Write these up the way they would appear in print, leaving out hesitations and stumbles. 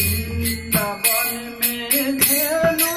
वृंदावन में धेनु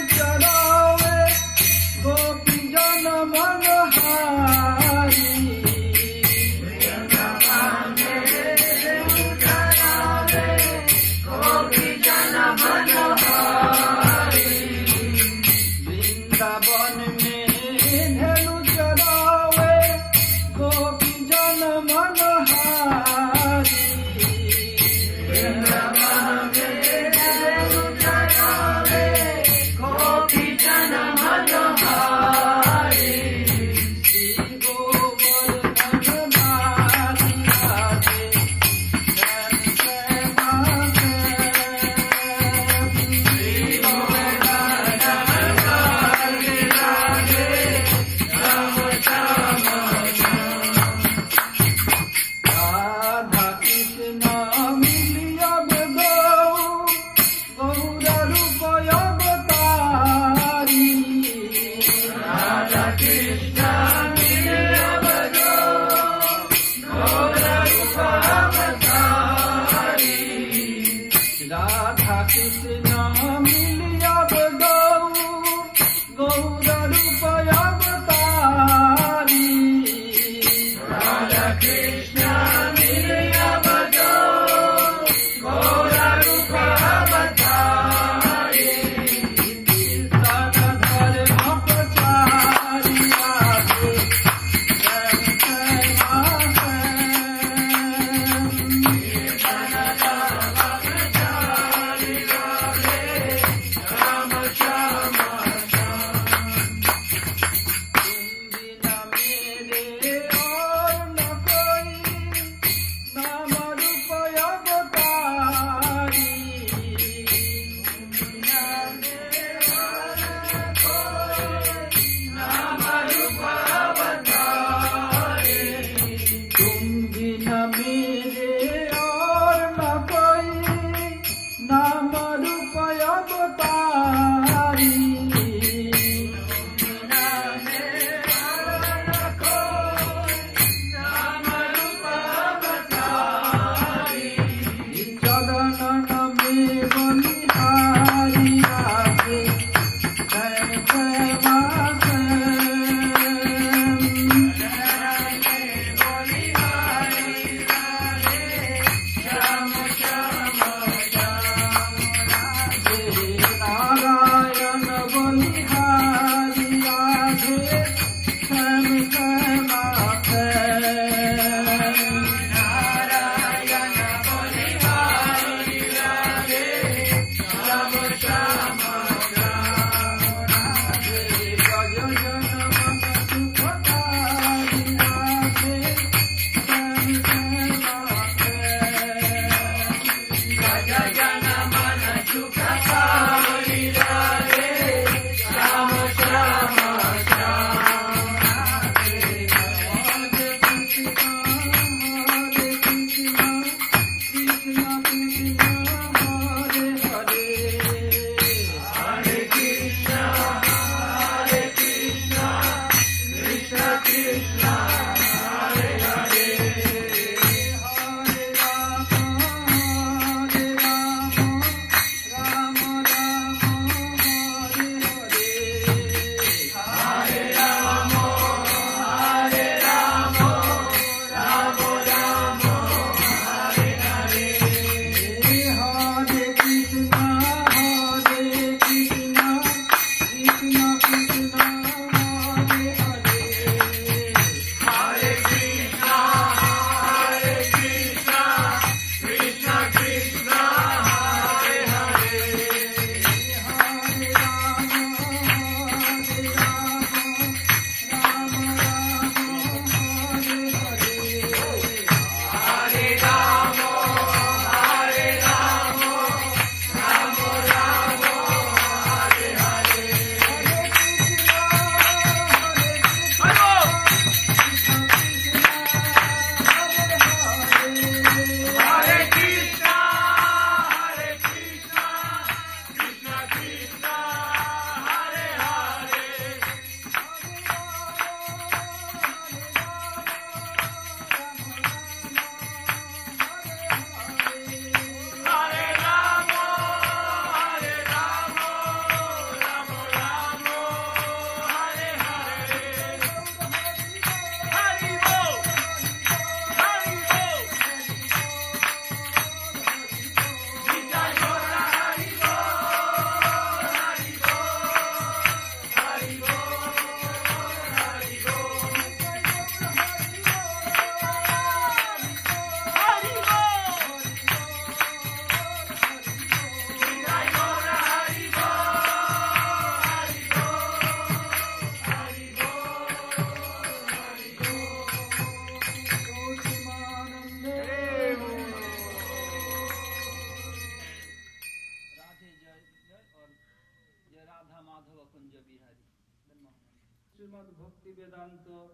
Srimad Bhakti Vedanta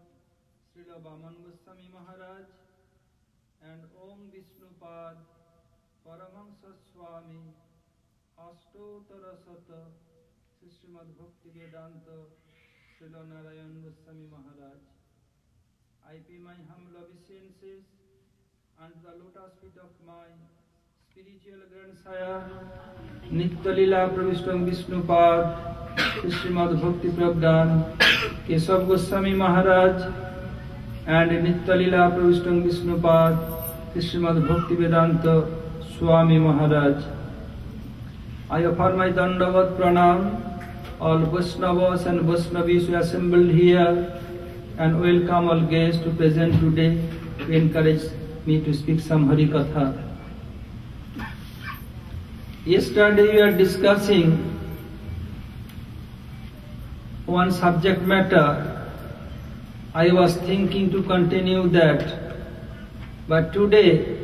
Srila Vaman Goswami Maharaj and Om Vishnupad Paramahansa Swami Ashtotara Sata Srimad Bhakti Vedanta Srila Narayan Goswami Maharaj. I pay my humble obeisances unto the lotus feet of my spiritual grandsire, Nitya-lila Pravishtam Vishnupad, Srimad Bhakti Prabdhan, Keshav Goswami Maharaj, and Nitya-lila Pravishtam Vishnupad, Srimad Bhakti Vedanta Swami Maharaj. I offer my Dandavat Pranam, all Vaishnavas and Vaishnavis who assembled here, and welcome all guests to present today to encourage me to speak some Hari Katha. Yesterday we were discussing one subject matter. I was thinking to continue that, but today,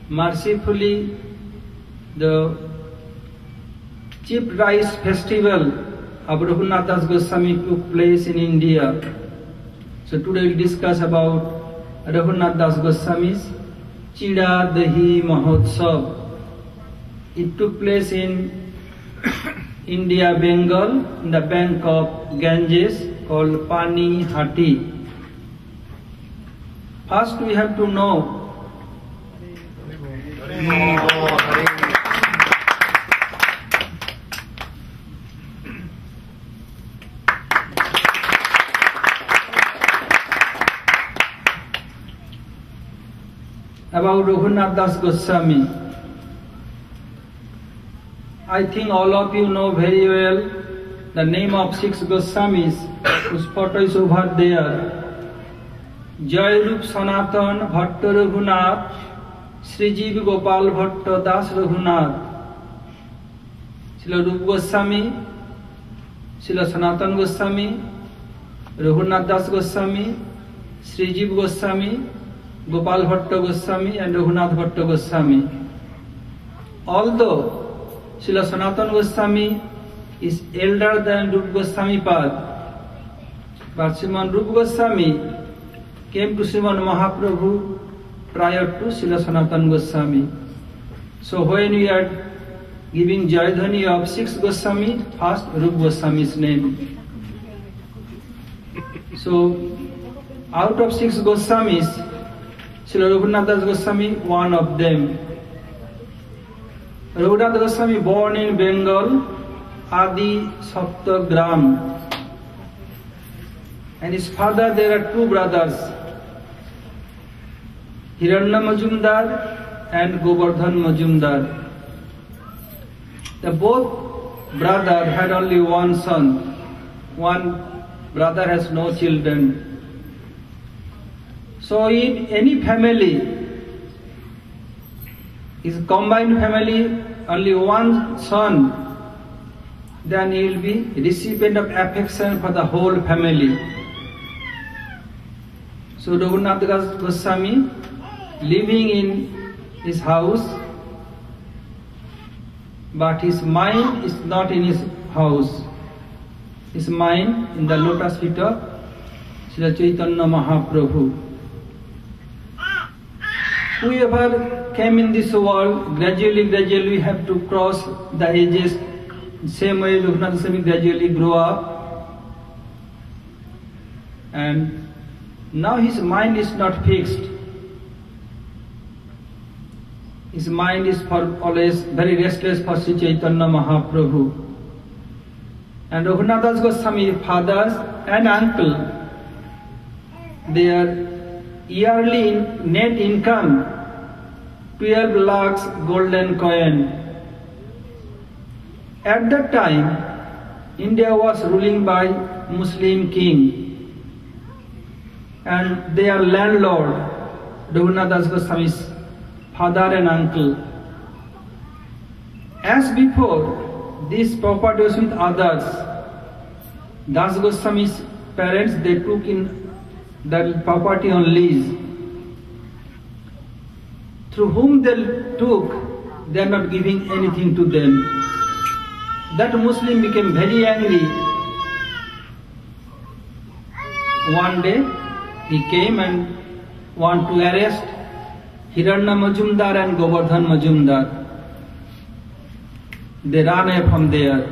mercifully, the chief rice festival of Raghunath Das Goswami took place in India. So today we'll discuss about Raghunath Das Goswami's Chida Dahi Mahotsav. It took place in India, Bengal, in the bank of Ganges, called Pani Hati. First we have to know about Raghunath Das Goswami. I think all of you know very well the name of 6 Goswamis whose photo is over there. Jayrup Sanatan Bhatta Raghunath, Srijiv Gopal Bhatta Das Raghunath. Srila Rup Goswami, Srila Sanatan Goswami, Raghunath Das Goswami, Srijiv Goswami, Gopal Bhatta Goswami and Raghunath Bhatta Goswami. Although Srila Sanatan Goswami is elder than Rup Goswami Pad, but Sriman Rup Goswami came to Sriman Mahaprabhu prior to Srila Sanatan Goswami. So when we are giving Jayadhani of 6 Goswami, first Rup Goswami's name. So out of 6 Goswamis, Srila Raghunath Das Goswami, one of them. Raghunath Goswami born in Bengal, Adi Saptagram. And his father, there are 2 brothers, Hiranya Majumdar and Govardhan Majumdar. The both brothers had only one son. One brother has no children. So in any family, is combined family, only one son, then he will be recipient of affection for the whole family. So Raghunath Das Goswami living in his house, but his mind is not in his house. His mind in the lotus feet of Srila Chaitanya Mahaprabhu. Whoever came in this world, gradually we have to cross the ages. Same way Raghunath Goswami gradually grow up. And now his mind is not fixed. His mind is for always very restless for Sri Chaitanya Mahaprabhu. And Raghunath Das Goswami, fathers and uncle, their yearly net income 12 lakhs golden coin. At that time, India was ruling by Muslim king, and their landlord, Raghunath Das Goswami's father and uncle. As before, this property was with others. Das Goswami's parents, they took in the property on lease. Through whom they took, they are not giving anything to them. That Muslim became very angry one day he came and want to arrest Hiranya Majumdar and Govardhan Majumdar. They ran away from there.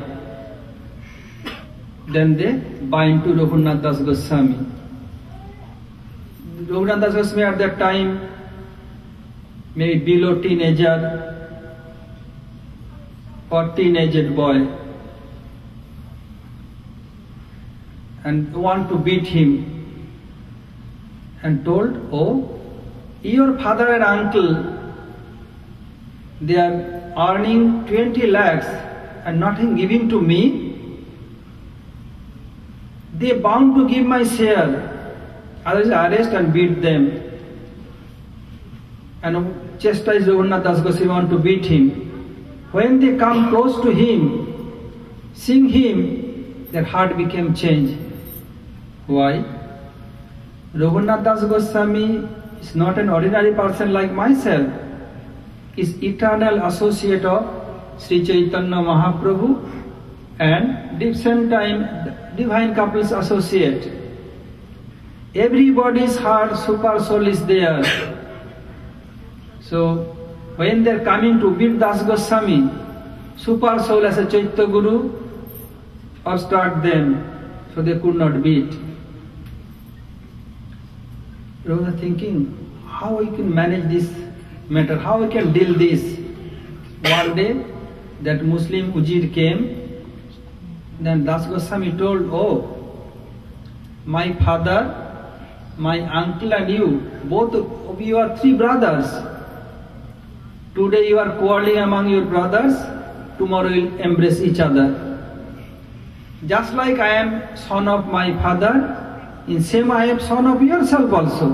Then they bind to Raghunath Das Goswami. Raghunath Das Goswami at that time, maybe below teenager or teenage boy, and want to beat him, and told, "Oh, your father and uncle, they are earning 20 lakhs and nothing giving to me. They bound to give my share. Otherwise arrest and beat them." And chastise Raghunath Das Goswami want to beat him. When they come close to him, seeing him, their heart became changed. Why? Raghunath Das Goswami is not an ordinary person like myself. He is eternal associate of Sri Chaitanya Mahaprabhu and at the same time divine couples associate. Everybody's heart, super soul is there. So when they are coming to beat Das Goswami, super soul as a Chaitya Guru obstruct them, so they could not beat. They were thinking, how we can manage this matter, how we can deal this. One day, that Muslim Ujir came, then Das Goswami told, "Oh, my father, my uncle and you, both of you are three brothers. Today you are quarreling among your brothers, tomorrow you will embrace each other. Just like I am son of my father, in same I am son of yourself also.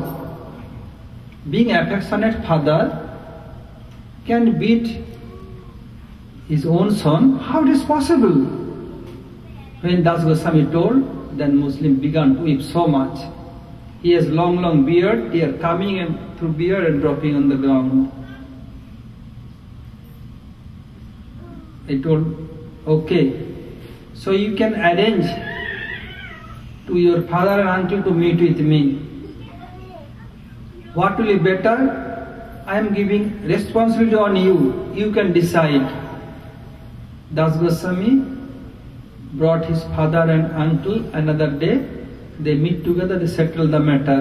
Being affectionate father can beat his own son, how it is possible?" When Das Goswami told, then Muslim began to weep so much. He has long beard, they are coming and through beard and dropping on the ground. I told, "Okay, so you can arrange to your father and uncle to meet with me. What will be better? I am giving responsibility on you. You can decide." Das Goswami brought his father and uncle another day. They meet together, they settle the matter.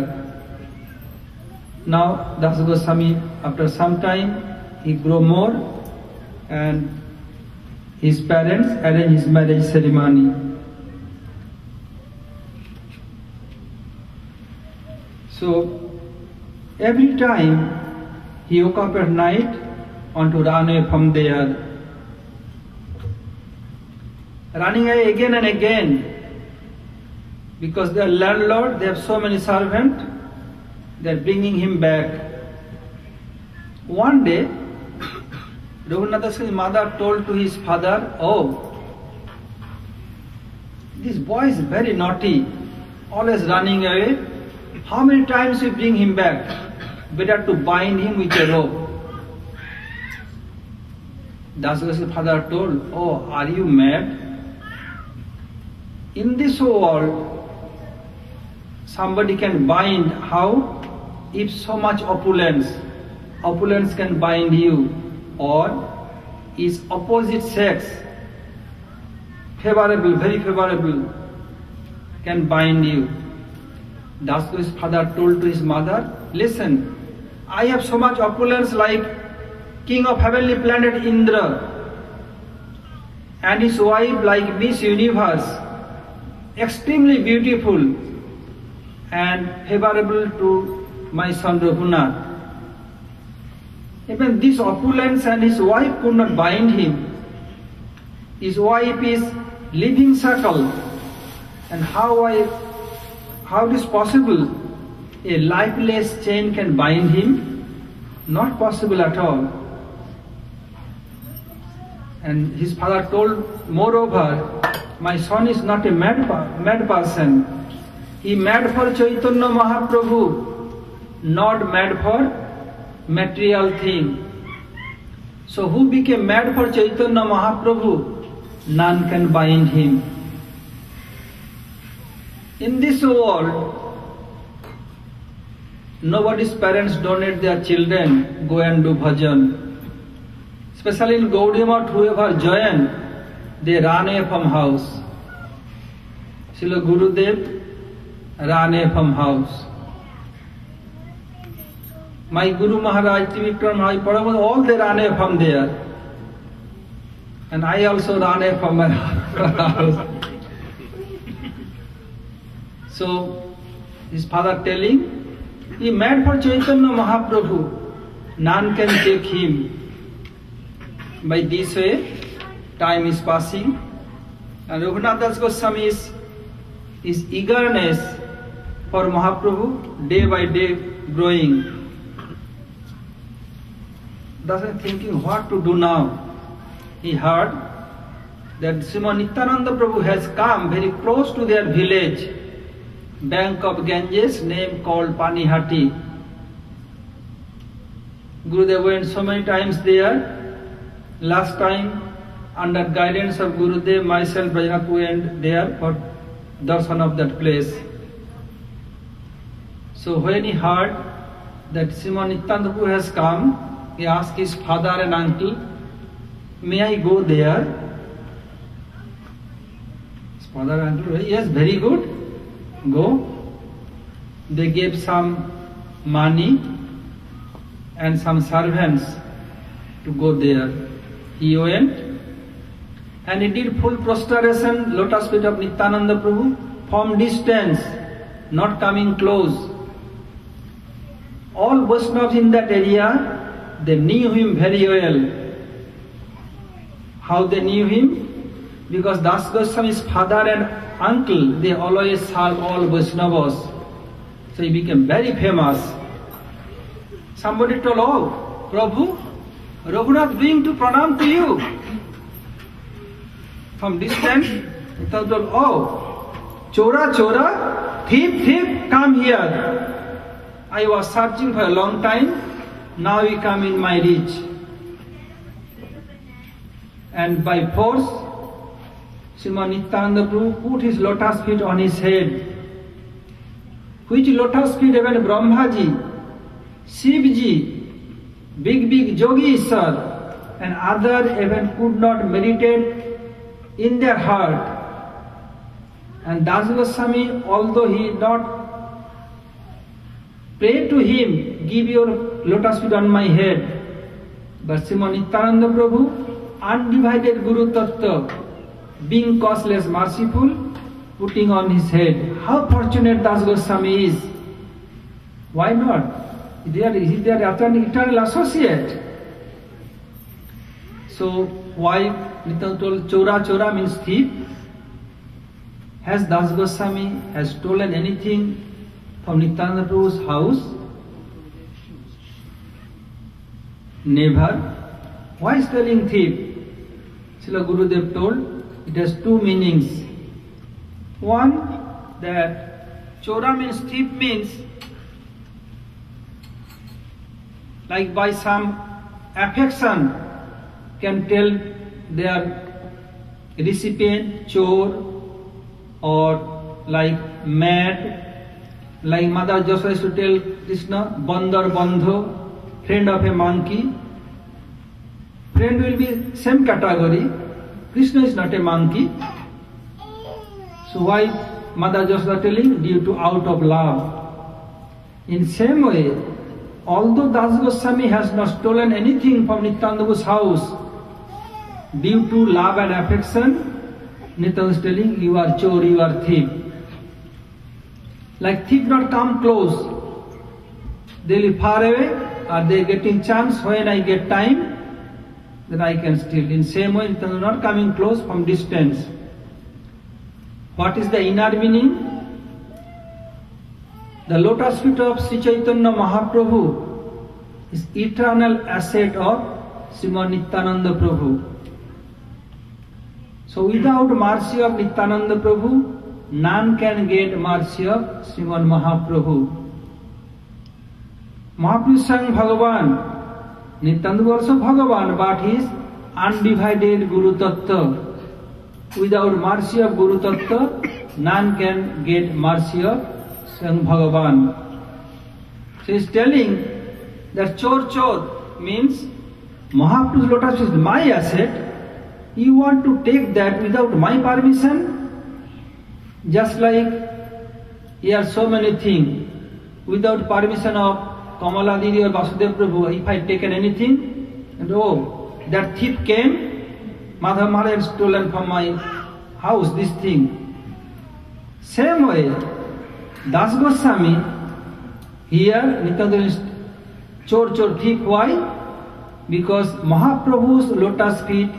Now Das Goswami, after some time, he grew more and his parents arranged his marriage ceremony. So every time he woke up at night, want to run away from there. Running away again and again, because their landlord, they have so many servants, they are bringing him back. One day, Raghunath Das's mother told to his father, "Oh, this boy is very naughty, always running away. How many times we bring him back? Better to bind him with a rope." Das' father told, "Oh, are you mad? In this world, somebody can bind. How? If so much opulence can bind you, or is opposite sex, favorable, very favorable, can bind you." Das' father told to his mother, "Listen, I have so much opulence like king of heavenly planet Indra, and his wife like Miss Universe, extremely beautiful and favorable to my son Raghunath. Even this opulence and his wife could not bind him. His wife is living shackle, and how it is possible a lifeless chain can bind him? Not possible at all." And his father told, "Moreover, my son is not a mad person. He mad for Chaitanya Mahaprabhu, not mad for material thing. So who became mad for Chaitanya Mahaprabhu? None can bind him. In this world, nobody's parents donate their children, go and do bhajan. Especially in Gaudiya Math, whoever join, they run away from house. Srila Gurudev ran away from house. My Guru Maharaj, Trivikram Maharaj, Paramahansa, all they ran away from there. And I also ran away from my house. So, his father telling, he made for Chaitanya Mahaprabhu, none can take him. By this way, time is passing, and Raghunath Das Goswami's eagerness for Mahaprabhu day by day growing. Thus thinking what to do now. He heard that Srimad Nityananda Prabhu has come very close to their village, bank of Ganges, name called Panihati. Gurudev went so many times there. Last time, under guidance of Gurudev, myself, Brajnath went there for darshan of that place. So when he heard that Srimad Nityananda Prabhu has come, he asked his father and uncle, may I go there? His father and uncle, yes, very good, go. They gave some money and some servants to go there. He went and he did full prostration, lotus feet of Nityananda Prabhu from distance, not coming close. All Vaishnavas in that area, they knew him very well. How they knew him? Because Das Goswami's father and uncle, they always serve all Vaishnavas. So he became very famous. Somebody told, oh, Prabhu, Raghunath going to pranam to you. From distance, he told, oh, Chora, Chora, thief, thief, come here. I was searching for a long time, now you come in my reach. And by force, Srimad Nityananda Prabhu put his lotus feet on his head. Which lotus feet even Brahmaji, Shivji, big yogi Ishwar, and others even could not meditate in their heart. And Das Goswami, although he not pray to him, give your lotus feet on my head, but Srimad Nityananda Prabhu, undivided Guru Tattva, being causeless, merciful, putting on his head. How fortunate Das Goswami is. Why not? He is their eternal associate. So why Nityananda told Chora, Chora means thief? Has Das Goswami has stolen anything from Nityananda Prabhu's house? Never. Why stealing thief? Srila Gurudev told, it has two meanings. One, that Chora means thief means like by some affection can tell their recipient chor, or like mad, like Mother Joshua used to tell Krishna, Bandar Bandho, friend of a monkey. Friend will be same category. Krishna is not a monkey. So why Mother Joshua telling? Due to out of love. In same way, although Das Goswami has not stolen anything from Nityananda's house, due to love and affection, Nityananda is telling, you are chor, you are thief. Like thief not come close, they will far away, or they getting chance when I get time, then I can steal. In same way, Nityananda not coming close from distance. What is the inner meaning? The lotus feet of Sri Chaitanya Mahaprabhu is eternal asset of Srimad Nityananda Prabhu. So without mercy of Nityananda Prabhu, none can get mercy of Srimad Mahaprabhu. Mahaprabhu sang Bhagavan, Nityananda also Bhagavan, but he is undivided Guru Tattva. Without mercy of Guru Tattva, none can get mercy of Sang Bhagavan. So he is telling that chor means Mahaprabhu's lotus is my asset. You want to take that without my permission? Just like here are so many things. Without permission of Kamala Didi or Vasudev Prabhu, if I had taken anything, and oh, that thief came, Madhav Mala had stolen from my house this thing. Same way, Das Goswami, here Nityananda is chor thief. Why? Because Mahaprabhu's lotus feet,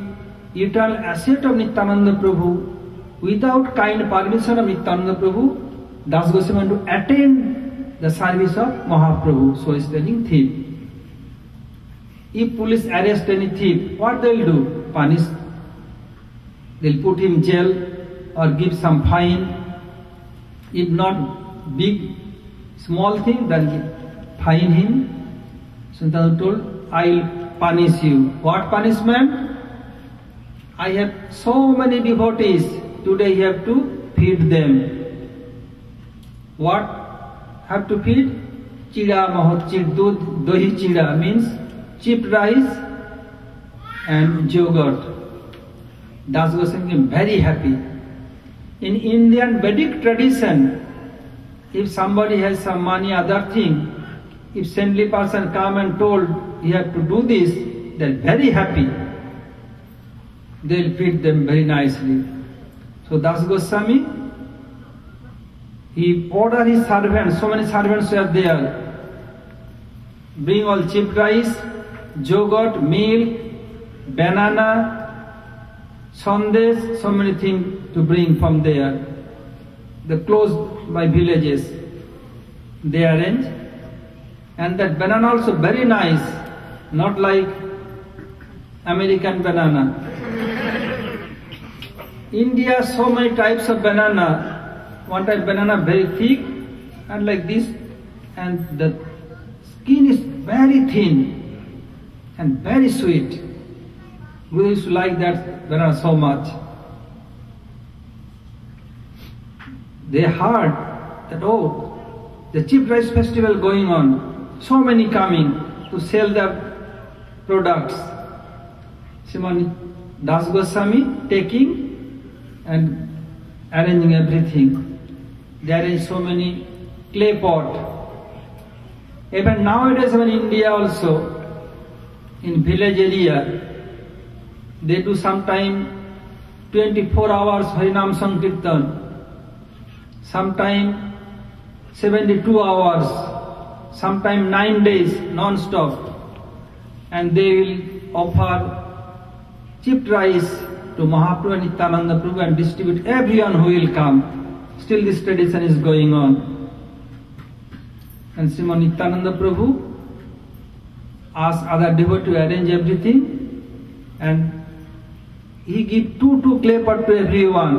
eternal asset of Nityananda Prabhu, without kind permission of Nityananda Prabhu, Das Goswami to attend the service of Mahaprabhu. So he is telling thief. If police arrest any thief, what they will do? Punish. They will put him in jail or give some fine. If not big, small thing, then fine him. So Nityananda told, I will punish you. What punishment? I have so many devotees. Today you have to feed them. What have to feed? Chida mahachid dud, dohi chida means cheap rice and yogurt. Das Goswami became very happy. In Indian Vedic tradition, if somebody has some money, other thing, if saintly person come and told you have to do this, they are very happy. They will feed them very nicely. So Das Goswami, he ordered his servants, so many servants were there. Bring all cheap rice, yogurt, milk, banana, sandesh, so many things to bring from there. The close by villages, they arrange. And that banana also very nice, not like American banana. India, so many types of banana. One type banana very thick and like this, and the skin is very thin and very sweet. We used to like that banana so much. They heard that, oh, the cheap rice festival going on, so many coming to sell their products. Srimad Das Goswami taking and arranging everything. There is so many clay pot. Even nowadays in India also, in village area, they do sometime 24 hours Harinam Sankirtan, sometime 72 hours, sometime 9 days non-stop, and they will offer cheap rice to Mahaprabhu and Nityananda Prabhu and distribute everyone who will come. Still this tradition is going on. And Srimad Nityananda Prabhu asked other devotees to arrange everything, and he gave two clay pot to everyone.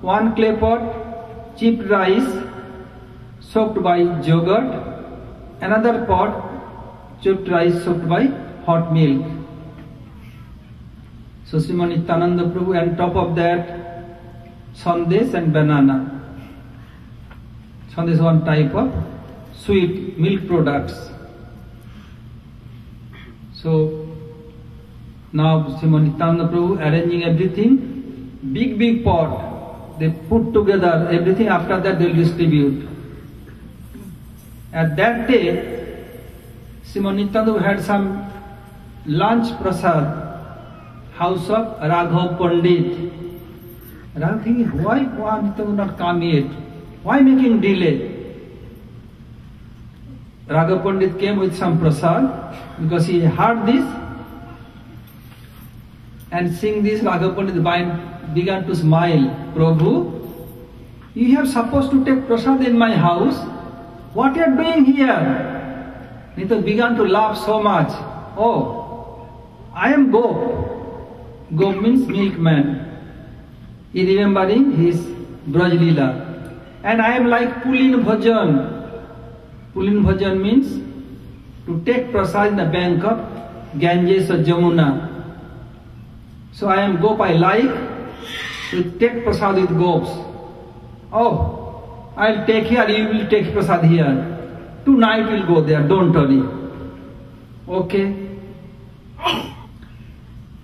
One clay pot, cheap rice soaked by yogurt, another pot, cheap rice soaked by hot milk. So Srimad Nityananda Prabhu, and top of that, sandesh and banana. Sandesh is one type of sweet milk products. So now Srimad Nityananda Prabhu arranging everything, big pot, they put together everything, after that they will distribute. At that day, Srimad Nityananda had some lunch prasad, house of Raghav Pandit. Raghav thinking, why Nityananda will not come yet? Why making delay? Raghav Pandit came with some prasad, because he heard this, and seeing this, Raghav Pandit began to smile. Prabhu, you have supposed to take prasad in my house. What you are doing here? Nityananda began to laugh so much. Oh, I am Gop. Gop means milkman. He remembering his Braj Leela. And I am like Pulin Bhajan. Pulin Bhajan means to take prasad in the bank of Ganges or Jamuna. So I am Gop, I like to take prasad with Gops. Oh, I'll take here, you will take prasad here. tonight we'll go there, don't worry. Okay.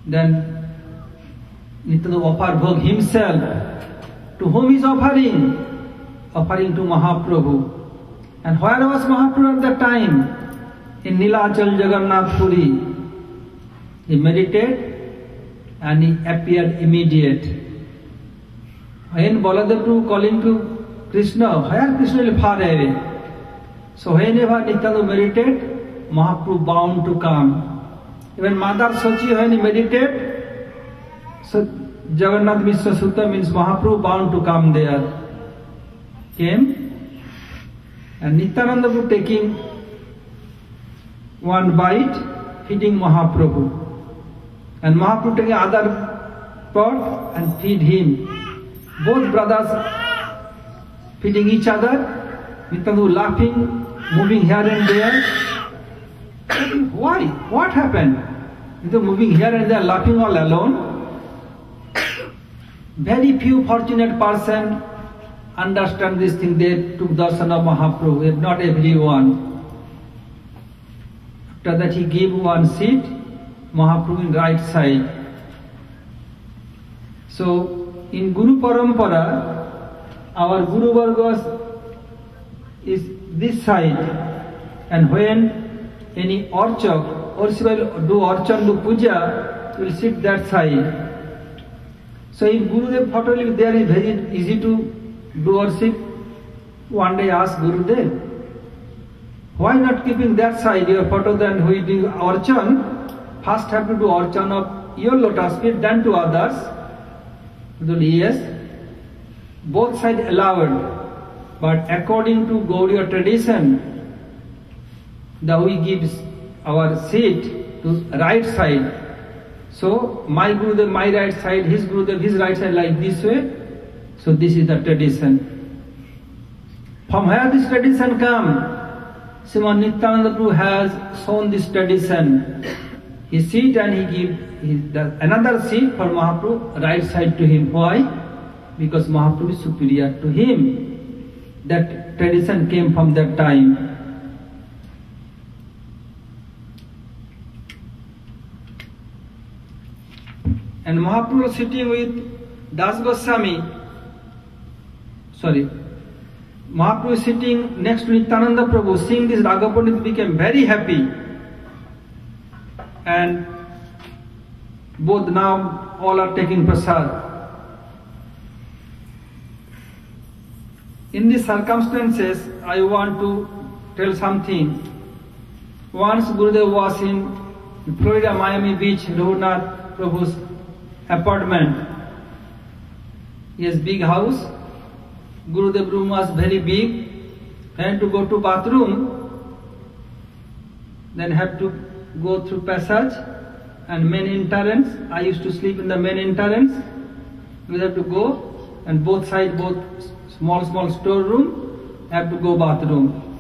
Then Nityananda offered bhog himself. To whom is offering? Offering to Mahaprabhu. And where was Mahaprabhu at that time? In Nilachal Jagannath Puri. He meditated and he appeared immediate. When Baladev Prabhu calling to Krishna, where Krishna is far away. So whenever Nityananda meditated, Mahaprabhu bound to come. Even Mother Sachi, when he meditated, so Jagannath Mishra Sutta means Mahaprabhu bound to come there. Came, and Nityananda was taking one bite, feeding Mahaprabhu. And Mahaprabhu taking other pot and feed him. Both brothers feeding each other. Nityananda laughing, moving here and there. Why? What happened? Nityananda moving here and there, laughing all alone. Very few fortunate person understand this thing. They took darshan of Mahaprabhu, not everyone. After that he gave one seat, Mahaprabhu in right side. So in Guru Parampara, our Guru Vargas is this side, and when any orchak, or will do orchan, do puja, will sit that side. So if Gurudev photo is there, is very easy to do worship. One day ask Gurudev, why not keeping that side your photo, then we do orchan? First have to do orchan of your lotus feet, then to others. Yes, both sides allowed, but according to Gaudiya tradition, that we give our seat to right side. So my Gurudev, my right side, his Gurudev, his right side, like this way. So this is the tradition. From where this tradition come? Srimad Nityananda Prabhu has shown this tradition. He sit and he give another seat for Mahaprabhu, right side to him. Why? Because Mahaprabhu is superior to him. That tradition came from that time. And Mahaprabhu was sitting with Das Goswami. Mahaprabhu was sitting next to Nityananda Prabhu. Seeing this, Raghav Pandit became very happy. And both now all are taking prasad. In these circumstances, I want to tell something. Once Gurudev was in Florida, Miami Beach, Raghunath Prabhu's apartment. He has big house. Gurudev room was very big. And to go to bathroom, then have to go through passage and main entrance. I used to sleep in the main entrance. We have to go, and both sides, both small storeroom, have to go bathroom.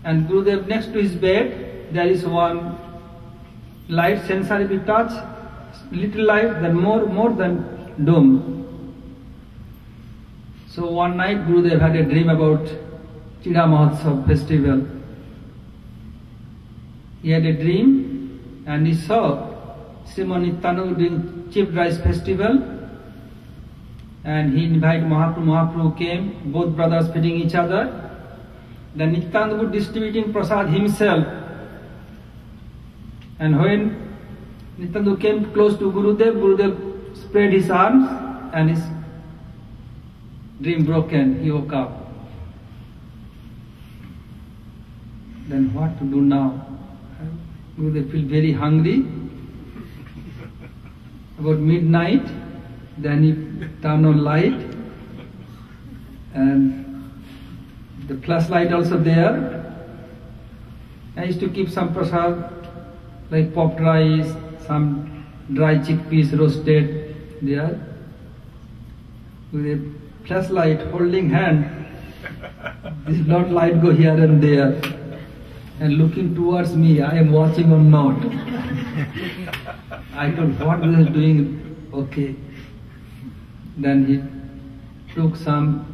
And Gurudev next to his bed, there is one light sensor. If you touch, little light, then more than dome. So one night Gurudev had a dream about Chida Mahotsav festival. He had a dream and he saw Srimad Nityananda doing chipped rice festival, and he invited Mahaprabhu. Mahaprabhu came, both brothers feeding each other. Then Nityananda was distributing prasad himself. And when Nityananda came close to Gurudev, Gurudev spread his arms and his dream broken. He woke up. Then what to do now? Gurudev feel very hungry. About midnight, then he turned on light, and the flashlight also there. I used to keep some prasad like popped rice, some dry chickpeas roasted there. With a flashlight holding hand, this not light go here and there. And looking towards me, I am watching or not. I thought, what this is doing? Okay. Then he took some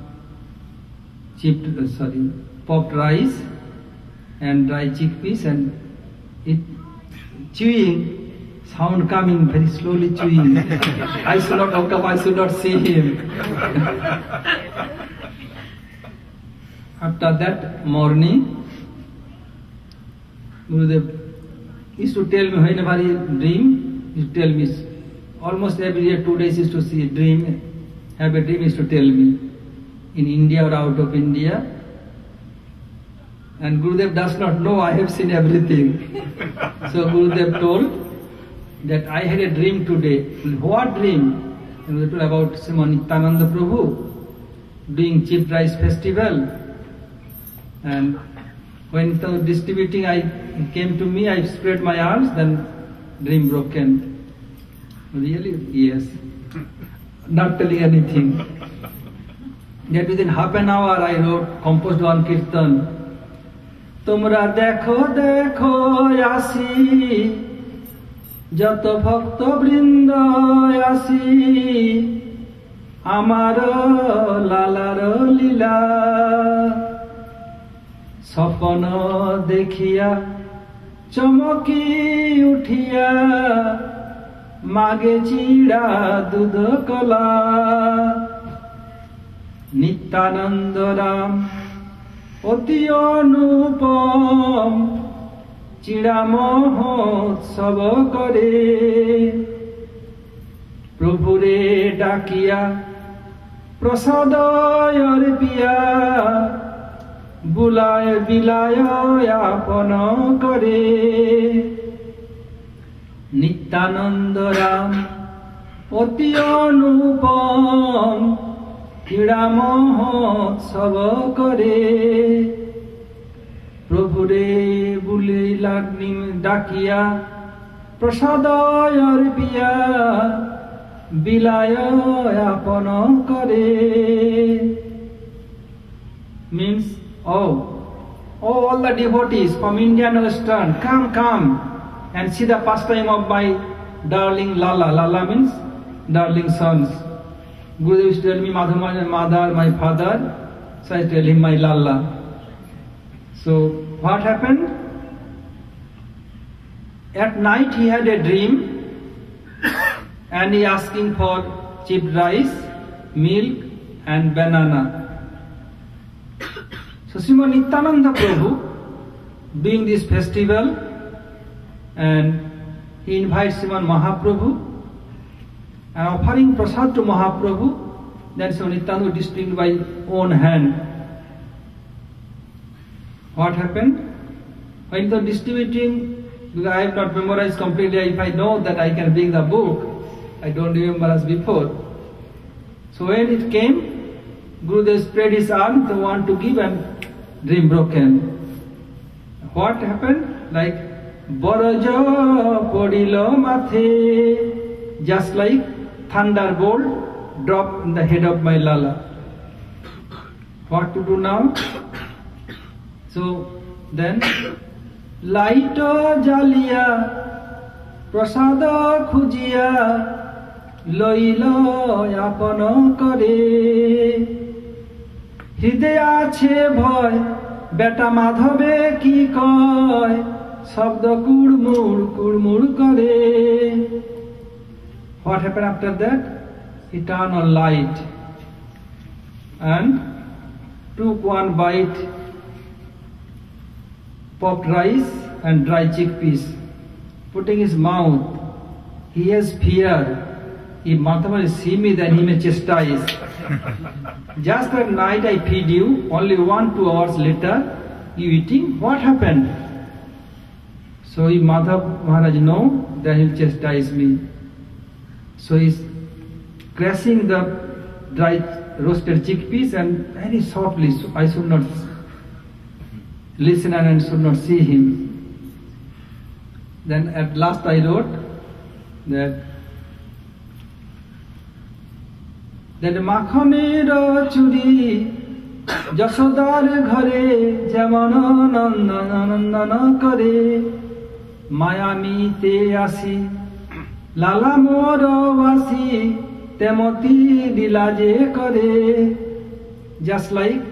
popped rice and dry chickpeas, and it chewing, sound coming, very slowly chewing. I should not look up, I should not see him. After that morning, Gurudev used to tell me whenever he dream, he used to tell me, almost every year, 2 days used to see a dream, have a dream, used to tell me, in India or out of India. And Gurudev does not know, I have seen everything. So Gurudev told that I had a dream today. What dream? And Gurudev told about Srimad Nityananda Prabhu doing cheap rice festival. And when he was distributing, he came to me, I spread my arms, then dream broken. Really? Yes. Not telling anything. Yet within half an hour I composed one kirtan. Tumra dekho dekho yasi, jato bhakta brinda yasi, amaro lalaro lila. Sapana dekhiya, chamaki uthiya, mage chida dudh kala. Nityananda Ram অতি অনুপম চিড়া মহোৎসব করে প্রভুরে ডাকিয়া প্রসাদয়ের পিয়া বুলায় বিলায় আপন করে নিত্যানন্দ রাম অতি অনুপম ক্রীড়া মহোৎসব করে প্রভুরে বুলাইলা ডাকিয়া প্রসাদয়ের পিয়া বিলায় আপন করে means oh all the devotees from India and Western, come and see the pastime of my darling Lala. Lala means darling sons. Gurudev used to tell me my mother, my father, so I tell him my Lala. So what happened? At night he had a dream and he asking for cheap rice, milk and banana. So Srimad Nityananda Prabhu doing this festival, and he invites Srimad Mahaprabhu and offering prasad to Mahaprabhu. Then Srimad Nityananda distributed by own hand. What happened? When the distributing, because I have not memorized completely, if I know that I can bring the book, I don't remember as before. So when it came, Gurudev spread his arm to want to give, and dream broken. What happened? Like Baraja Podilo Mathe, just like thunderbolt dropped in the head of my Lala. What to do now? So then light jaliya prasada khujiya loilo yapana kare হৃদয় আছে ভয় বেটা মাধবে কি কয় শব্দ কুড়মুড় করে What happened after that? He turned on light and took one bite, popped rice and dry chickpeas, putting his mouth. He has fear. If Mahatma will see me, then he may chastise. Just at night I feed you, only 1-2 hours later you eating. What happened? So if Madhav Maharaj know, then he will chastise me. So he is crushing the dry roasted chickpeas and very softly, so I should not listen and should not see him. Then at last I wrote that মাখনের চুরি যশোদার ঘরে যেমন নন্দন করে মায়ামিতে আসি লালা মোর বাসি তেমতি লীলা যে করে just like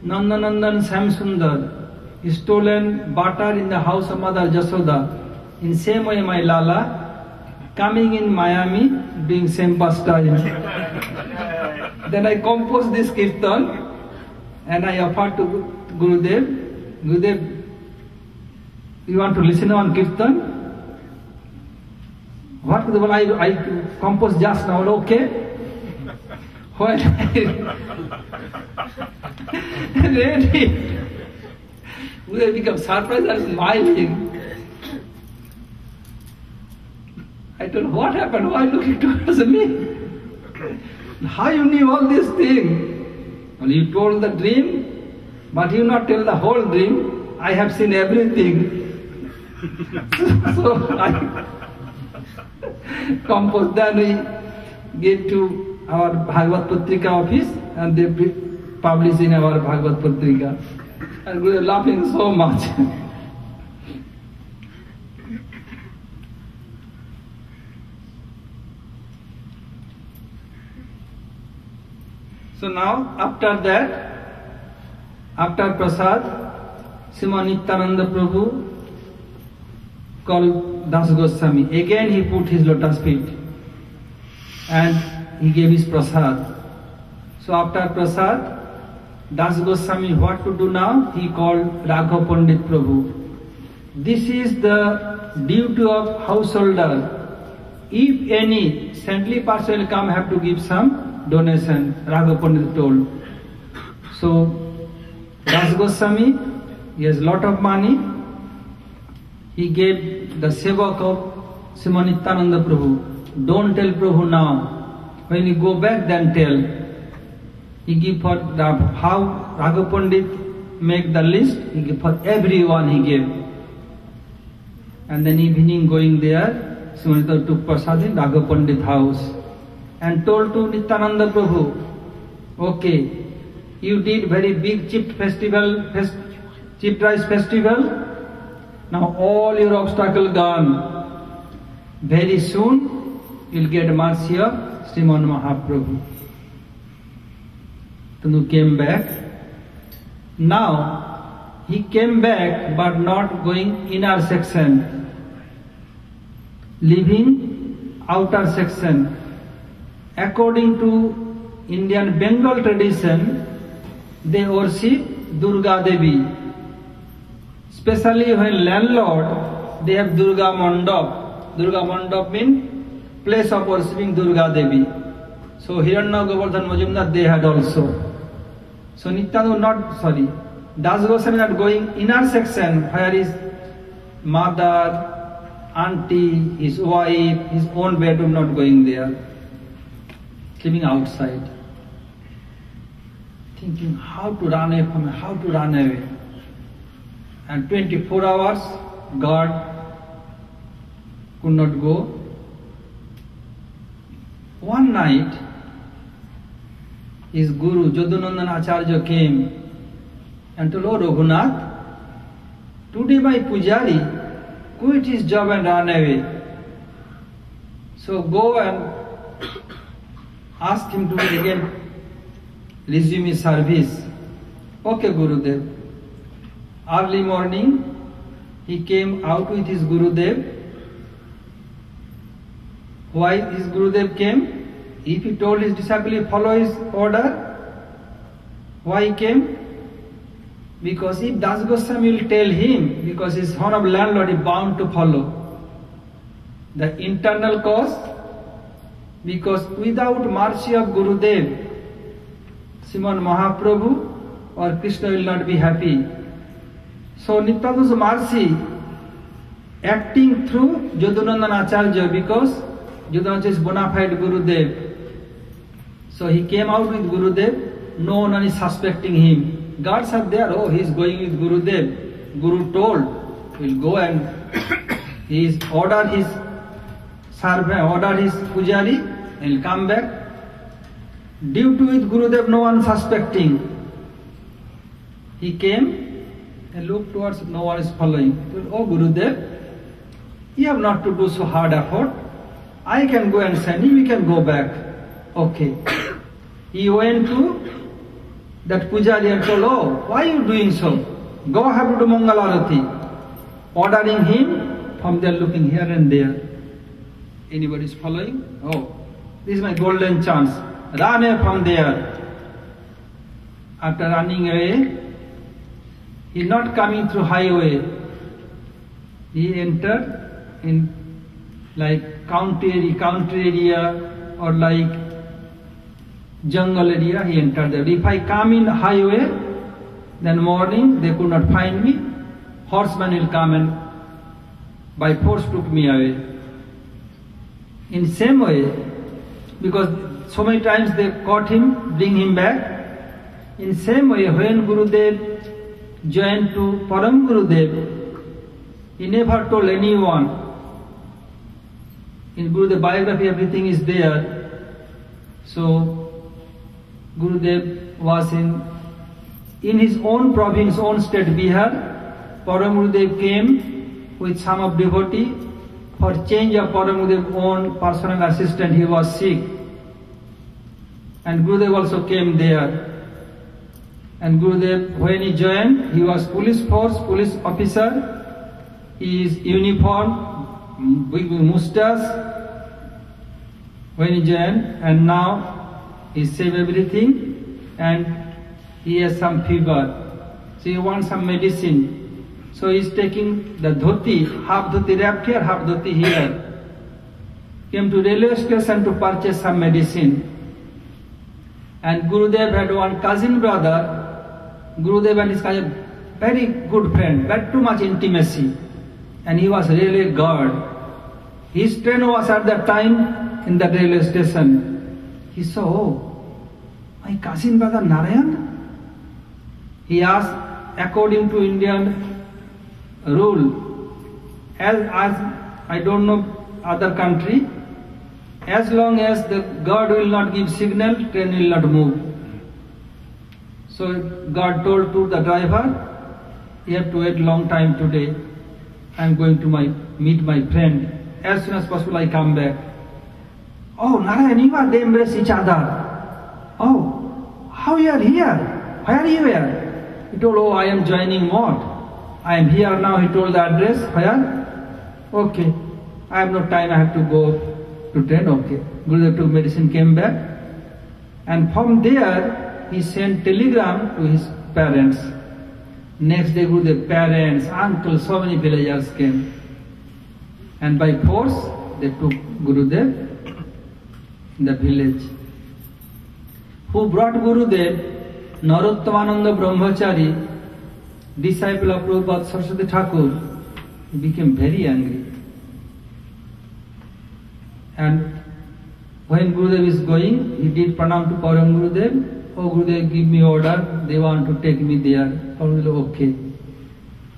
Nandanandan Samsundar is stolen butter in the house of Mother Jasoda. In same way, my Lala coming in Miami doing same pastime. Then I composed this kirtan and I offered to Gurudev. Gurudev, you want to listen on kirtan? What will I composed just now? Okay. When I read it, Gurudev became surprised and smiling. I told him, what happened? Why looking towards me? How you knew all these things? Well, you told the dream, but you not tell the whole dream. I have seen everything. So I composed. Then we gave to our Bhagavad Patrika office and they publish in our Bhagavad Patrika. And we were laughing so much. So now, after that, after Prasad, Srimad Nityananda Prabhu called Das Goswami. Again he put his lotus feet and he gave his Prasad. So after Prasad, Das Goswami, what to do now? He called Raghav Pandit Prabhu. This is the duty of householder. If any saintly person will come, have to give some donation, Raghav Pandit told. So, Das Goswami, he has lot of money. He gave the sevak of Srimad Nityananda Prabhu. Don't tell Prabhu now. When you go back, then tell. He give for how Raghav Pandit make the list. He give for everyone. He gave. And then evening going there, Srimad Nityananda took prasad in Raghav Pandit house. And told to Nityananda Prabhu, okay, you did very big chipped rice festival, now all your obstacle gone. Very soon you'll get mercy of Srimad Mahaprabhu. Tanu came back. Now he came back but not going inner section, leaving outer section. According to Indian Bengal tradition, they worship Durga Devi. Especially when landlord, they have Durga Mandap. Durga Mandap means place of worshipping Durga Devi. So Hiranya Govardhan Majumdar they had also. So Nityananda Das Goswami not going inner section where his mother, auntie, his wife, his own bedroom not going there. Living outside, thinking how to run away from how to run away. And 24 hours, God could not go. One night, his guru, Jadunandan Acharya came and told, oh Raghunath, today my pujari quit his job and ran away. So go and ask him to again resume his service. Okay, Gurudev. Early morning, he came out with his Gurudev. Why his Gurudev came? If he told his disciple follow his order, why he came? Because if Das Goswami will tell him, because his son of landlord is bound to follow. The internal cause, because without mercy of Gurudev, Srimad Mahaprabhu or Krishna will not be happy. So Nityananda's mercy acting through Jadunandan Acharya, because Jadunandan is bona fide Gurudev. So he came out with Gurudev, no one is suspecting him. Guards are there, oh he is going with Gurudev. Guru told, he will go and he is ordered his servant, ordered his pujari, and will come back. Due to with Gurudev, no one suspecting. He came and looked towards, no one is following. He told, oh Gurudev, you have not to do so hard effort. I can go and send you, we can go back. Okay. He went to That Pujari had told, oh, why are you doing so? Go have to do Mangalarati. Ordering him, from there looking here and there. Anybody is following? Oh, this is my golden chance. Run away from there. After running away, he is not coming through highway. He entered in like country area or like jungle area. He entered there. If I come in highway, then morning they could not find me. Horseman will come and by force took me away. In same way, because so many times they caught him, bring him back. In same way, when Gurudev joined to Param Gurudev, he never told anyone. In Gurudev biography, everything is there. So Gurudev was in his own province, own state, Bihar. Param Gurudev came with some of devotee. For change of Param Gurudev's own personal assistant, he was sick. And Gurudev also came there. And Gurudev, when he joined, he was police force, police officer. He is uniform, with mustache. When he joined, and now he saved everything, and he has some fever. So he wants some medicine. So he is taking the dhoti, half dhoti wrapped here, half dhoti here. Came to railway station to purchase some medicine. And Gurudev had one cousin brother. Gurudev and his cousin, very good friend, but too much intimacy. And he was railway guard. His train was at that time in the railway station. He saw, oh, my cousin brother Narayan? He asked, according to Indian rule, as I don't know other country, as long as the guard will not give signal, train will not move. So God told to the driver, you have to wait long time today. I am going to meet my friend. As soon as possible I come back. Oh, Narayan, you are, they embrace each other. Oh, how you are here? Where are you here? He told, oh, I am joining what? I am here now, he told the address. Where? Okay. I have no time, I have to go to train. Okay. Gurudev took medicine, came back. And from there, he sent telegram to his parents. Next day, Gurudev parents, uncles, so many villagers came. And by force, they took Gurudev in the village. Who brought Gurudev? Narottomananda Brahmachari, disciple of Prabhupada Saraswati Thakur. He became very angry. And when Gurudev is going, he did pranam to Param Gurudev. Oh, Gurudev, give me order, they want to take me there. Param Gurudev, okay.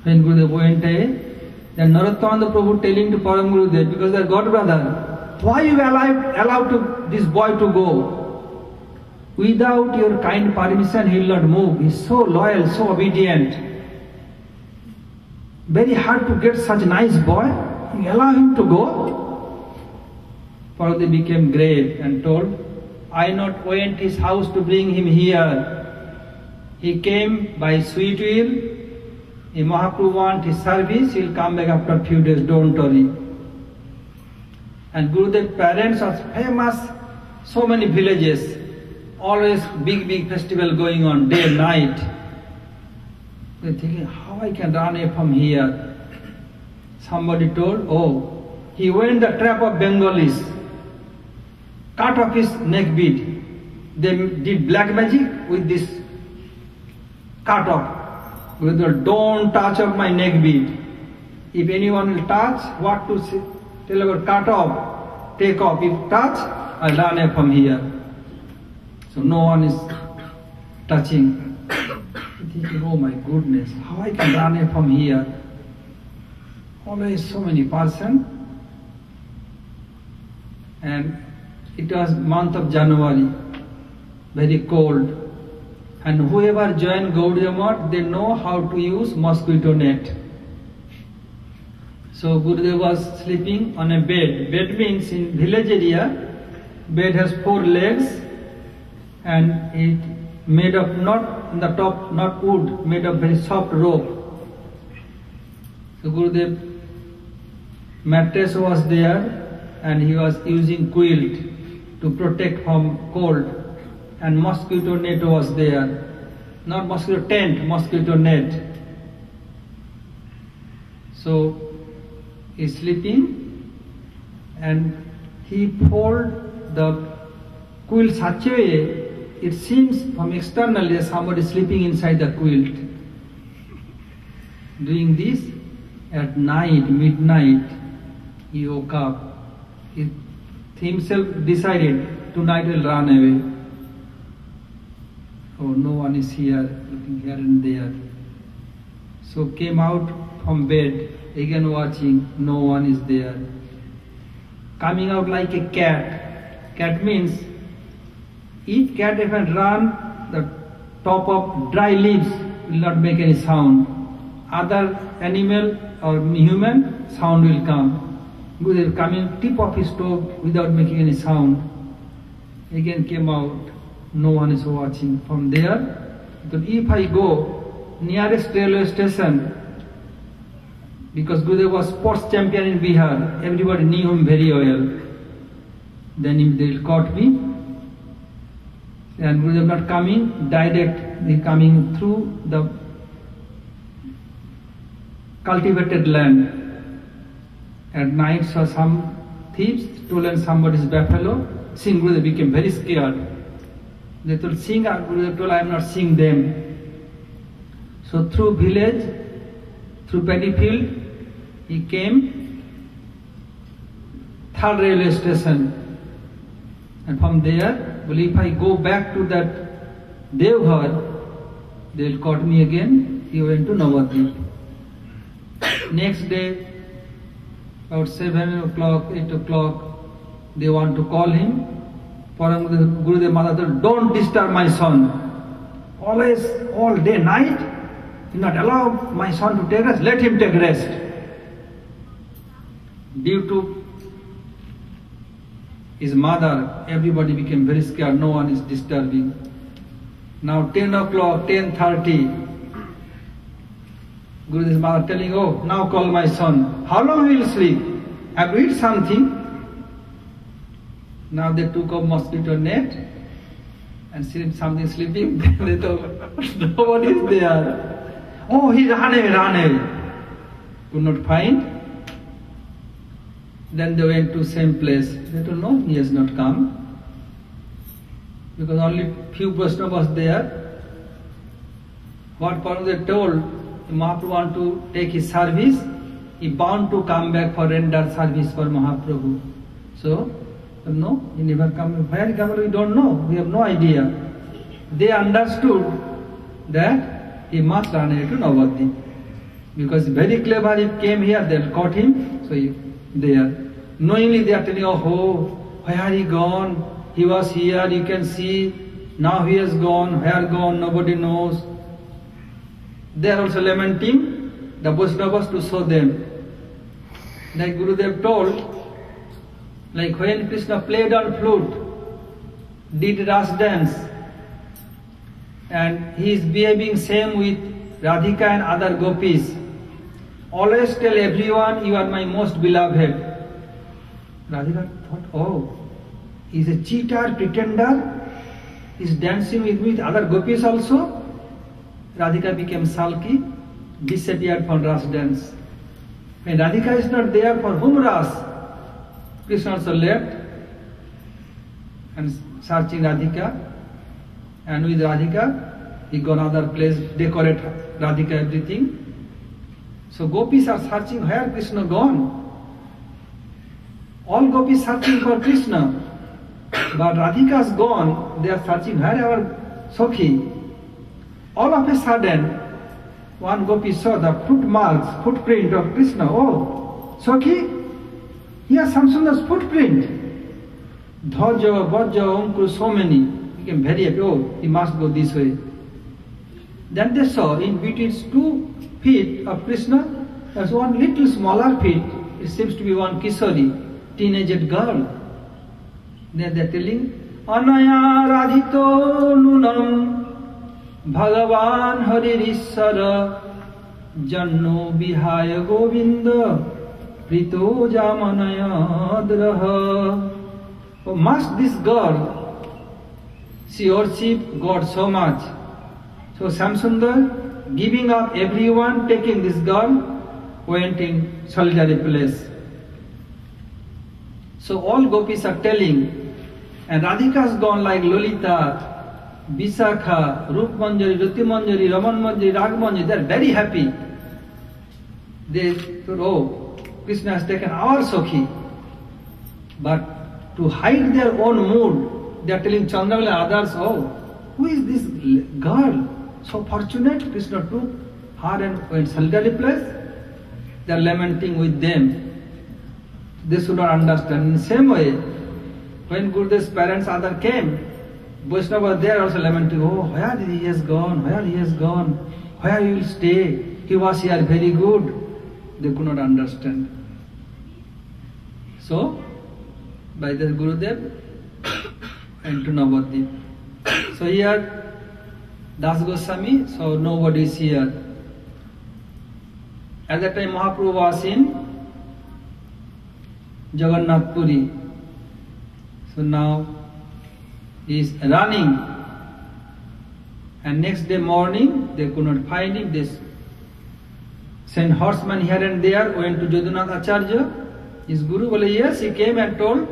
When Gurudev went away, then Narottomananda Prabhu telling to Param Gurudev, because they are God brother, why you allow this boy to go? Without your kind permission, he will not move. He is so loyal, so obedient. Very hard to get such a nice boy. You allow him to go? Parvati became grave and told, I not went his house to bring him here. He came by sweet will. If Mahaprabhu wants his service, he will come back after a few days, don't worry. And Gurudev's parents are famous, so many villages, always big festival going on, day and night. They're thinking, how I can run away from here? Somebody told, oh, he went the trap of Bengalis, cut off his neck bead. They did black magic with this cut off. Gurudev, don't touch up my neck bead. If anyone will touch, what to say? Tell about cut off, take off. If touch, I run away from here. So no one is touching. Thinking, oh my goodness, how I can run away from here? Always so many persons. And it was month of January, very cold. And whoever joined Gaudiya Math, they know how to use mosquito net. So Gurudev was sleeping on a bed. Bed means in village area, bed has 4 legs and it made of not the top, not wood, made of very soft rope. So Gurudev mattress was there, and he was using quilt to protect from cold, and mosquito net was there. Not mosquito tent, mosquito net. So he's sleeping, and he folded the quilt such a way, it seems from externally that somebody sleeping inside the quilt. Doing this at night, midnight, he woke up. He himself decided, tonight will run away. Oh, no one is here, looking here and there. So came out from bed, again watching, no one is there. Coming out like a cat. Cat means, if cat even run, the top of dry leaves will not make any sound. Other animal or human, sound will come. Gurudev coming tip of his toe without making any sound. Again came out, no one is watching. From there, because if I go nearest railway station, because Gurudev was sports champion in Bihar, everybody knew him very well. Then if they will caught me, and Gurudev not coming direct, they coming through the cultivated land. At night saw some thieves stolen somebody's buffalo. Seeing Gurudev became very scared. They told, sing, Gurudev told, I am not seeing them. So through village, through paddy field, he came, third railway station. And from there, well, if I go back to that Devghar, they will caught me again. He went to Navadvip. Next day, about 7 o'clock, 8 o'clock, they want to call him. Param Gurudev Mother told, don't disturb my son. Always, all day, night, do not allow my son to take rest, let him take rest. Due to his mother, everybody became very scared, no one is disturbing. Now 10 o'clock, 10:30, Gurudev's mother telling, oh, now call my son. How long he will sleep? Have you eaten something? Now they took a mosquito net and seen something sleeping. They thought, nobody is there. Oh, he ran away. Could not find. Then they went to same place. They told, no, he has not come. Because only few Vaishnavas was there. What Param told, Mahaprabhu want to take his service, he bound to come back for render service for Mahaprabhu. So, no, he never come. Where he come, we don't know. We have no idea. They understood that he must run away to Navadvip. Because very clever, he came here, they'll caught him. So they are knowingly they are telling, oh, where he gone? He was here, you can see. Now he has gone. Where gone? Nobody knows. They are also lamenting the Vaishnavas to show them. Like Gurudev told, like when Krishna played on flute, did ras dance, and he is behaving same with Radhika and other gopis. Always tell everyone, you are my most beloved. Radhika thought, oh, he is a cheater, pretender, he is dancing with me with other gopis also. Radhika became sulky, disappeared from ras dance. When Radhika is not there, for whom ras? Krishna also left and searching Radhika, and with Radhika he gone other place, decorate Radhika everything. So gopis are searching, where Krishna gone? All gopis searching for Krishna, but Radhika is gone. They are searching, where our Sakhi? All of a sudden, one gopi saw the footprint of Krishna. Oh, Sakhi, here Samsundar's footprint. Dhaja, Vajja, Omkru, so many. Became very happy. Oh, he must go this way. Then they saw in between 2 feet of Krishna, there's one little smaller feet. It seems to be one Kishori, teenage girl. Then they're telling, Anaya Radhito Nunam Bhagavan Haririshara Janno Vihaya Govinda Prito Jamanayadraha. Oh, must this girl, she worshipped God so much. So Shamsundar, giving up everyone, taking this girl, went in solitary place. So all gopis are telling, and Radhika's gone like Lolita, Visakha, Rup Manjari, Ruti Manjari, Raman Manjari, Rag Manjari, they are very happy. They thought, oh, Krishna has taken our Sakhi. But to hide their own mood, they are telling Chandravali and others, oh, who is this girl? So fortunate, Krishna took her and went solitary place. They are lamenting with them. They should not understand. In the same way, when Gurudev's parents other came, Vaishnava was there also lamenting, oh, where he has gone, where he has gone, where he will stay, he was here very good. They could not understand. So, by the Gurudev, went to Navadvip. So here, Das Goswami, so nobody is here. At that time, Mahaprabhu was in Jagannath Puri. So now he is running, and next day morning they could not find him. They sent horsemen here and there, went to Jadunath Acharya. His guru said, yes, he came and told,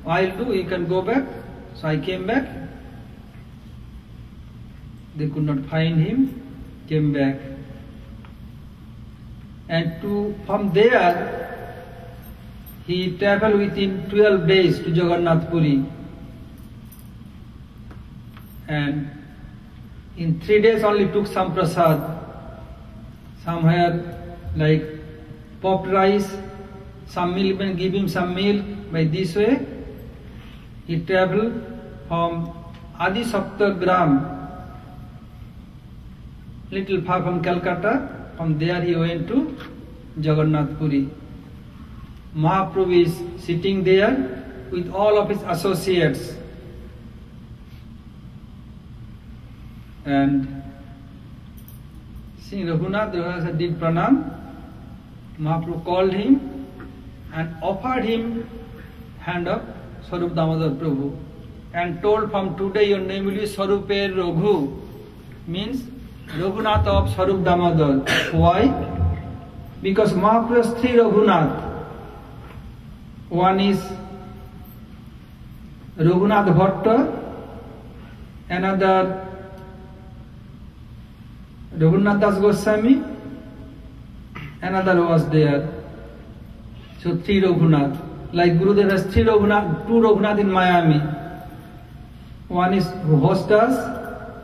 I'll do, you can go back. So I came back. They could not find him, came back. And from there, he travelled within 12 days to Jagannath Puri. And in 3 days only took some prasad. Somewhere like popped rice, some milkman give him some milk. By this way, he travelled from Adi Saptagram, little far from Calcutta. From there he went to Jagannath Puri. Mahaprabhu is sitting there with all of his associates. And seeing Raghunath did pranam. Mahaprabhu called him and offered him hand of Swarup Damodar Prabhu and told, from today your name will be Swaruper Raghu, means Raghunath of Swarup Damodar. Why? Because Mahaprabhu has 3 Raghunath. One is Raghunath Bhatta, another Raghunath Das Goswami, another was there. So 3 Raghunath. Like Gurudev has 3 Raghunath, 2 Raghunath in Miami. One is who hosts us,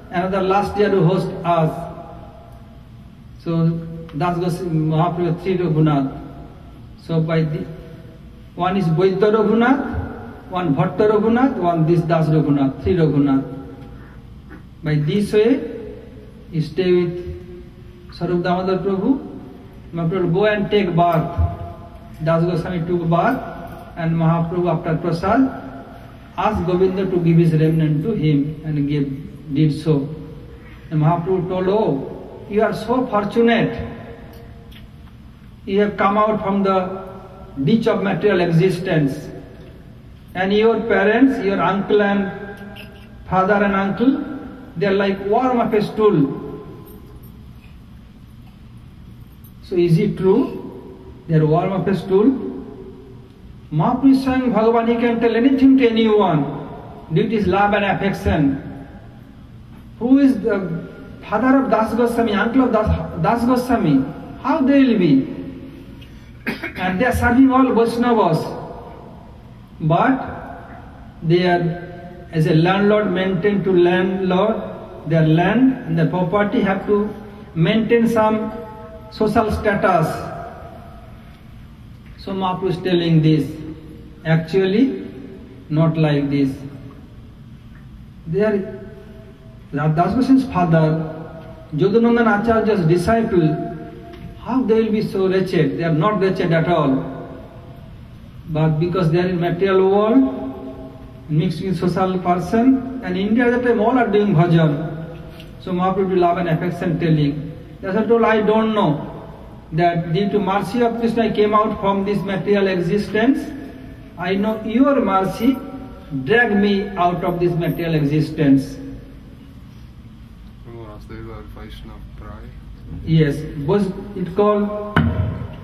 another last year who host us. So Das Goswami Mahaprabhu 3 Raghunath. So by the one is Vaidya Raghunath, one Bhatta Raghunath, one this Das Raghunath, 3 Raghunath. By this way, you stay with Swarup Damodar Prabhu. Mahaprabhu go and take bath. Das Goswami took bath, and Mahaprabhu after prasad asked Govinda to give his remnant to him, and did so. And Mahaprabhu told, oh, you are so fortunate. You have come out from the ditch of material existence. And your parents, your uncle and father and uncle, they are like worm of a stool. So is it true? They are worm of a stool? Mahaprabhu is saying Bhagavan, he can tell anything to anyone due to his love and affection. Who is the father of Das Goswami, uncle of Das Goswami? How they will be? And they are serving all Vaishnavas. But they are, as a landlord, maintain to landlord their land and their property, have to maintain some social status. So Mahaprabhu is telling this. Actually, not like this. They are Das Goswami's father, Jodhanandan Acharya's disciple. How they will be so wretched? They are not wretched at all. But because they are in material world, mixed with social person, and in India at that time all are doing bhajan. So Mahaprabhu love and affection telling. That's why I told, I don't know that due to mercy of Krishna I came out from this material existence. I know your mercy dragged me out of this material existence. Yes, it called,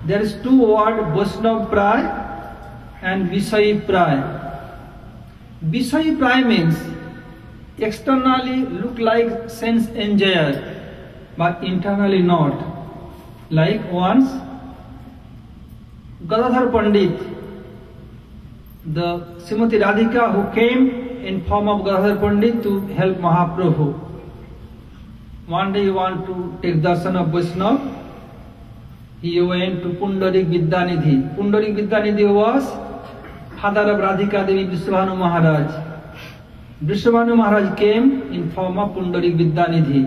there is two words, Vaishnava Pray and Vishayi Pray. Vishayi Pray means externally look like sense enjoyer, but internally not. Like once, Gadadhar Pandit, the Srimati Radhika who came in form of Gadadhar Pandit to help Mahaprabhu. One day he wanted to take darshan of Vaishnava. He went to Pundarik Vidyanidhi. Pundarik Vidyanidhi was father of Radhika Devi Vrishabhanu Maharaj. Vrishabhanu Maharaj came in form of Pundarik Vidyanidhi.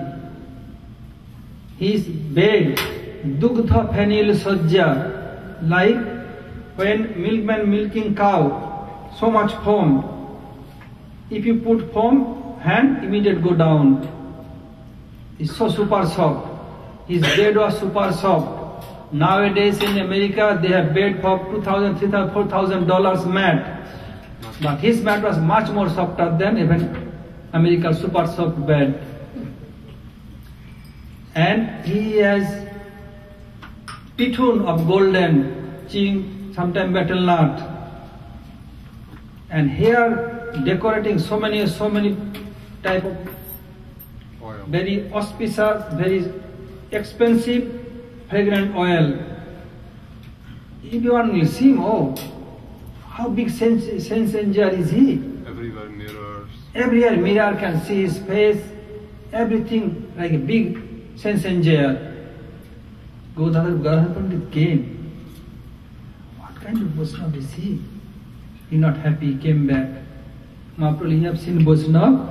His bed, Dugdha Phenil Sajja, like when milkman milking cow, so much foam. If you put foam, hand immediately go down. It's so super soft. His bed was super soft. Nowadays in America they have bed for $2,000, $3,000, $4,000 mat. But his mat was much more softer than even America's super soft bed. And he has pithun of golden, chewing sometime betel nut. And here decorating so many type of oil. Very auspicious, very expensive, fragrant oil. Everyone will see, oh, how big sense enjoyer is he? Everywhere mirrors. Everywhere mirror can see his face, everything like a big sense enjoyer. Gadadhar Pandit came. What kind of Vaishnava is he? He not happy, he came back. Mahaprabhu, you have seen Vaishnava?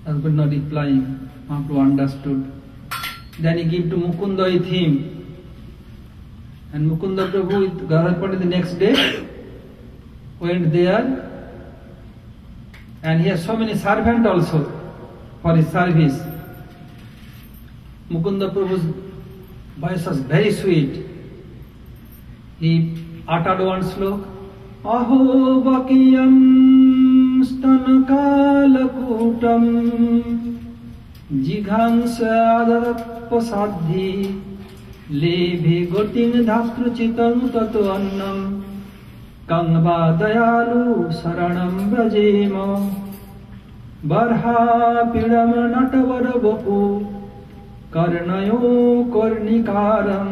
But not replying. Mahaprabhu understood. Then he gave to Mukunda with him. And Mukunda Prabhu with Gadadhar Pandit the next day went there. And he has so many servants also for his service. Mukunda Prabhu's voice was very sweet. He uttered one slok. Aho bakiyam stanakalakutam jighansa pasadhi lebhe gotin dhapruchitam tato annam kangva dayalu saranam brajema barha pidam natavara bopu karnayo karnikaram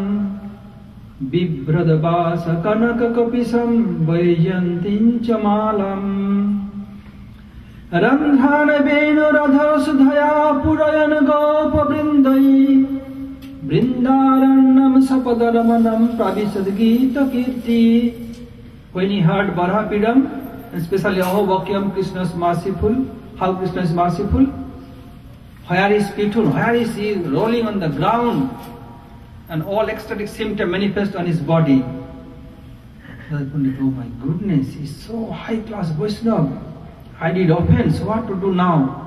Vibhradvasa kanaka kapisam vaijantin chamalam Randhana venu radha sudhaya purayan gopa vrindai Vrindaranam sapadaramanam pravisad gita kirti. When he heard Barhapidam, especially Aho Vakyam, Krishna is merciful, how Krishna is merciful, where is Pithun, where is he rolling on the ground, and all ecstatic symptoms manifest on his body. Oh my goodness, he's so high class Vaishnava. I did offense, what to do now?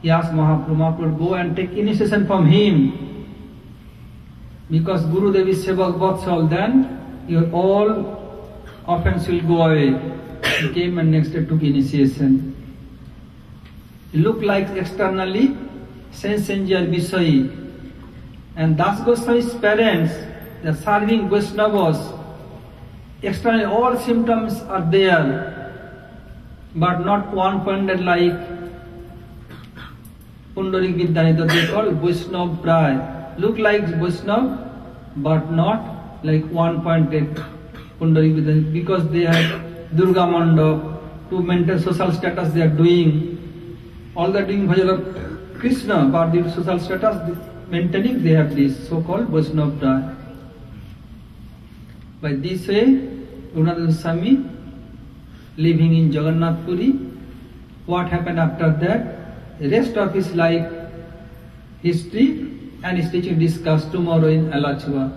He asked Mahaprabhu, go and take initiation from him. Because Guru Dev is Sevak Vatsal, then your all offense will go away. He came and next day took initiation. He looked like externally sense enjoyer Vishayi. And Das Goswami's parents, they are serving Vaishnavas. Externally all symptoms are there, but not one-pointed like Pundarik Vidyanidhi, they call Vaishnava Pray. Look like Vaishnava, but not like one-pointed Pundarik Vidyanidhi, because they have Durga Mandap, to maintain social status they are doing. All they are doing bhajan of Krishna, but the social status maintaining, they have this so-called Vaishnava Pray. By this way, Raghunath Goswami living in Jagannath Puri. What happened after that? The rest of his life history and his teaching discussed tomorrow in Alachua.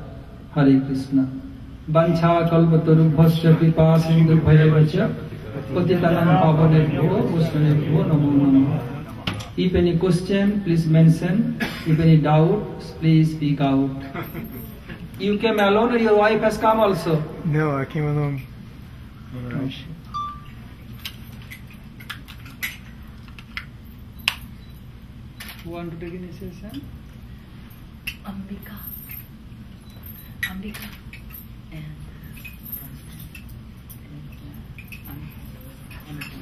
Hare Krishna. Vancha kalpatarubhasya pipa sindhu bhayavacha patitanam pavanebhyo vaishnavebhyo namo namo. If any question, please mention. If any doubt, please speak out. You came alone or your wife has come also? No, I came alone. Alright. Who want to take initiation? Ambika. Ambika.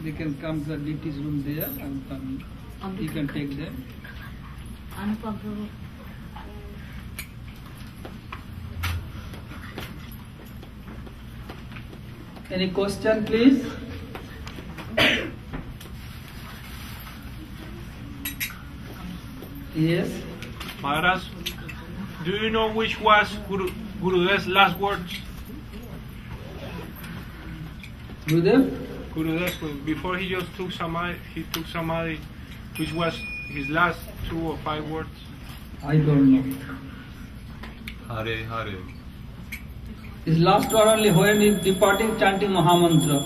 They can come to the DT's room there and come. You can take them. Anupam. Any question, please? Yes. Maharaj, do you know which was Gurudev's last words? Gurudev? Gurudev, before he just took samadhi, which was his last 2 or 5 words? I don't know. Hare Hare. His last word only when he departing chanting Mahamantra.